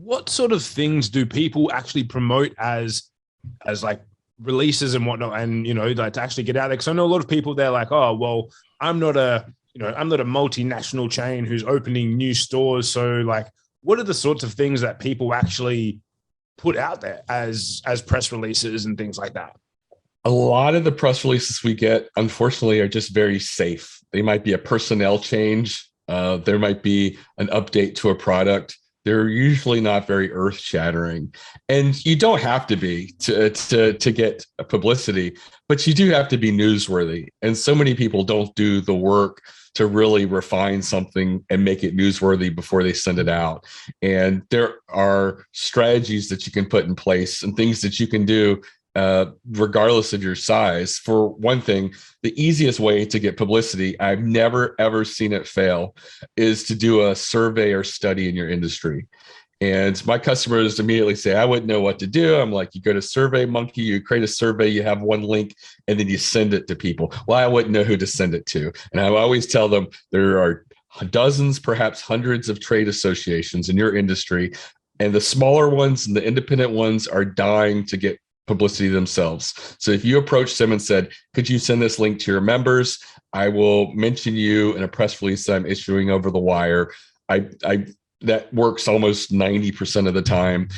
What sort of things do people actually promote as like releases and whatnot, and like to actually get out there? Because I know a lot of people, they're like, oh well, I'm not a I'm not a multinational chain who's opening new stores. So like, what are the sorts of things that people actually put out there as press releases and things like that? A lot of the press releases we get, unfortunately, are just very safe. They might be a personnel change. There might be an update to a product. They're usually not very earth shattering, and you don't have to be to get publicity, but you do have to be newsworthy. And so many people don't do the work to really refine something and make it newsworthy before they send it out. And there are strategies that you can put in place and things that you can do regardless of your size. For one thing, the easiest way to get publicity, I've never ever seen it fail, is to do a survey or study in your industry. And my customers immediately say, I wouldn't know what to do. I'm like, you go to Survey Monkey, you create a survey, you have one link, and then you send it to people. Well, I wouldn't know who to send it to. And I always tell them there are dozens, perhaps hundreds of trade associations in your industry. And the smaller ones and the independent ones are dying to get publicity themselves. So if you approach them and said, could you send this link to your members? I will mention you in a press release I'm issuing over the wire. I that works almost 90% of the time.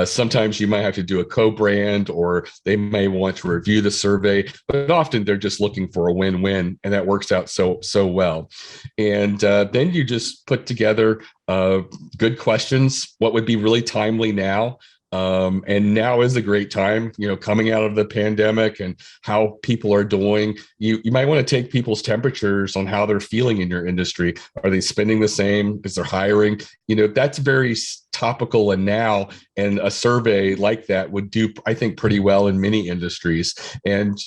Sometimes you might have to do a co-brand, or they may want to review the survey, but often they're just looking for a win-win, and that works out so well. And then you just put together good questions. What would be really timely now? And now is a great time, coming out of the pandemic and how people are doing. You might want to take people's temperatures on how they're feeling in your industry. Are they spending the same? Is there hiring? That's very topical and now, and a survey like that would do, I think, pretty well in many industries. And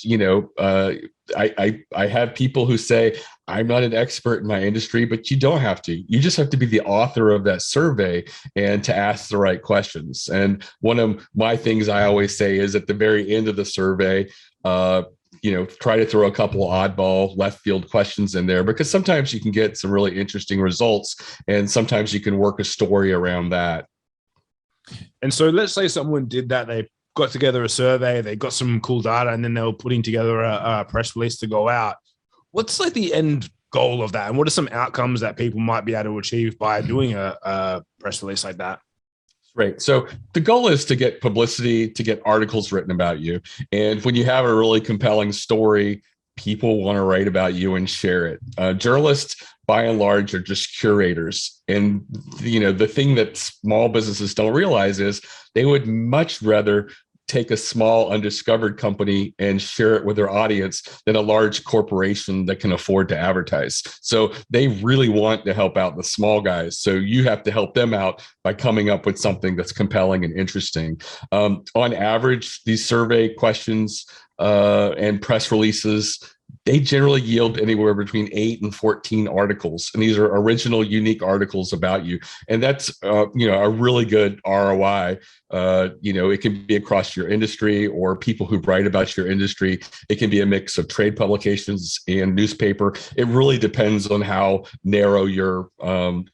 I have people who say, I'm not an expert in my industry, but you don't have to. You just have to be the author of that survey and to ask the right questions. And one of my things I always say is at the very end of the survey, try to throw a couple of oddball left field questions in there, because sometimes you can get some really interesting results, and sometimes you can work a story around that. And so let's say someone did that. They got together a survey, they got some cool data, and then they were putting together a press release to go out. What's like the end goal of that? And what are some outcomes that people might be able to achieve by doing a press release like that? Right. So the goal is to get publicity, to get articles written about you. And when you have a really compelling story, people want to write about you and share it. Journalists, by and large, are just curators. And, the thing that small businesses don't realize is they would much rather take a small undiscovered company and share it with their audience than a large corporation that can afford to advertise. So they really want to help out the small guys. So you have to help them out by coming up with something that's compelling and interesting. On average, these survey questions and press releases, they generally yield anywhere between 8 and 14 articles. And these are original, unique articles about you. And that's, a really good ROI. It can be across your industry or people who write about your industry. It can be a mix of trade publications and newspaper. It really depends on how narrow your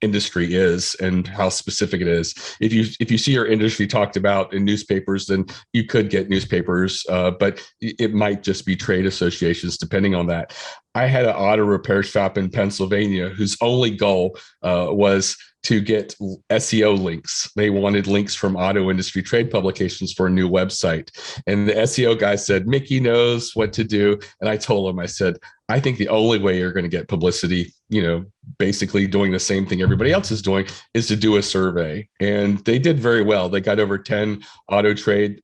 industry is and how specific it is. If you see your industry talked about in newspapers, then you could get newspapers, but it might just be trade associations, depending on that. I had an auto repair shop in Pennsylvania whose only goal was to get SEO links. They wanted links from auto industry trade publications for a new website. And the SEO guy said, Mickey knows what to do. And I told him, I said, I think the only way you're going to get publicity, basically doing the same thing everybody else is doing, is to do a survey. And they did very well. They got over 10 auto trade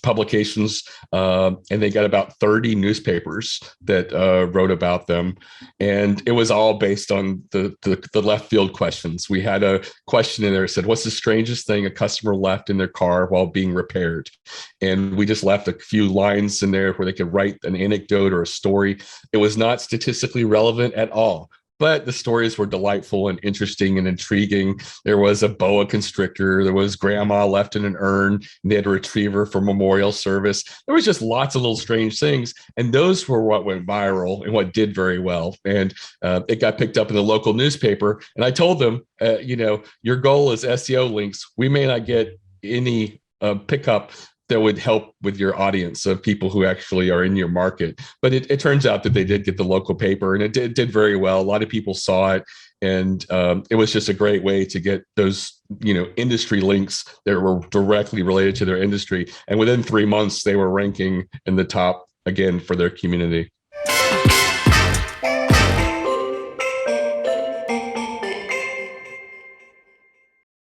publications, and they got about 30 newspapers that wrote about them. And it was all based on the left field questions. We had a question in there that said, what's the strangest thing a customer left in their car while being repaired? And we just left a few lines in there where they could write an anecdote or a story. It was not statistically relevant at all, but the stories were delightful and interesting and intriguing. There was a boa constrictor. There was grandma left in an urn, and they had to retrieve her for memorial service. There was just lots of little strange things. And those were what went viral and what did very well. And it got picked up in the local newspaper. And I told them, your goal is SEO links. We may not get any pickup that would help with your audience of people who actually are in your market. But it turns out that they did get the local paper, and it did very well. A lot of people saw it, and it was just a great way to get those, industry links that were directly related to their industry. And within 3 months, they were ranking in the top again for their community.